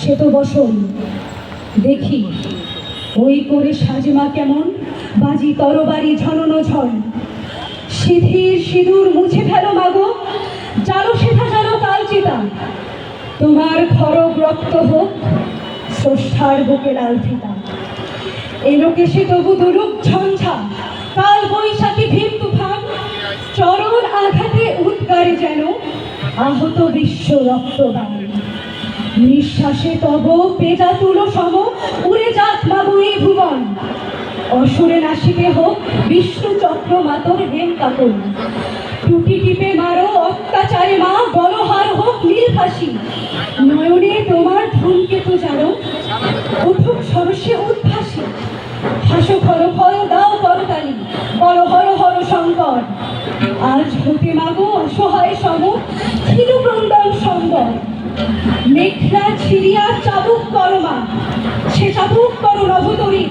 সে তো বসন দেখি ওই করে সাজমা কেমন বাজি তরবারি ঝননো ঝন। সিঁথির সিঁদুর মুছে ফেলো মাগো, জানো সেথা জানো কালচিতা। তোমার খরগ রক্ত হোক স্রষ্টার বুকে লাল ফিতা। এলোকেশে তবু দুরূপ ঝঞ্ঝা, কাল বৈশাখী ভীম তুফান। চরণ আঘাতে উদ্গারে যেন আহত বিশ্ব রক্তদান। নিঃশ্বাসে তব পেজা তুলো সম উড়ে যাক মাগো এই ভুবন। অসুরে নাসিবে হোক বিষ্ণু চক্র মাতর হেম কাপন। টুটি টিপে মারো অত্যাচারে মা, গণহার হোক নীল ফাঁসি। নয়নে তোমার ধূমকেতু জানো উঠুক সরসে উদ্ভাসী। হাসো খর ফল দাও করতালি, বলো হর হর শঙ্কর। আজ হতে মাগো অসহায় সম ক্ষীণ ক্রন্দন সম্বর। মেঘলা ছিড়িয়া চাবুক করো মা, সে চাবুক করো নভতরী।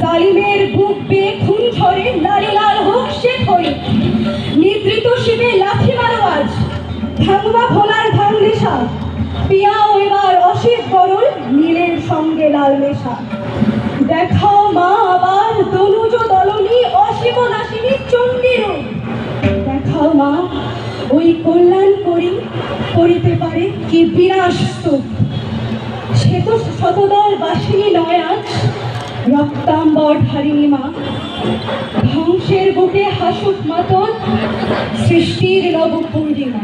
জালিমের বুক বেয়ে খুন ঝরে লালে লাল হোক সে খড়ি। নিদ্রিত শিবে লাথি মারো আজ, ভাঙবা ভোলার ভাঙলে সাপ। পিয়াও এবার অসিত গরল নীলের সঙ্গে লাল মেশা। দেখাও মা আবার তনুজ দলনী অসীম নাসিনী চণ্ডীর। দেখাও মা ওই কল্যাণ করি করিতে পারে কি বিনাশ স্তূপ। সে তো শতদল বাসিনী নয় আজ, রক্তাম্বর ধারিণী মা। ধ্বংসের বুকে হাসুক মাতন সৃষ্টির নব পূর্ণিমা।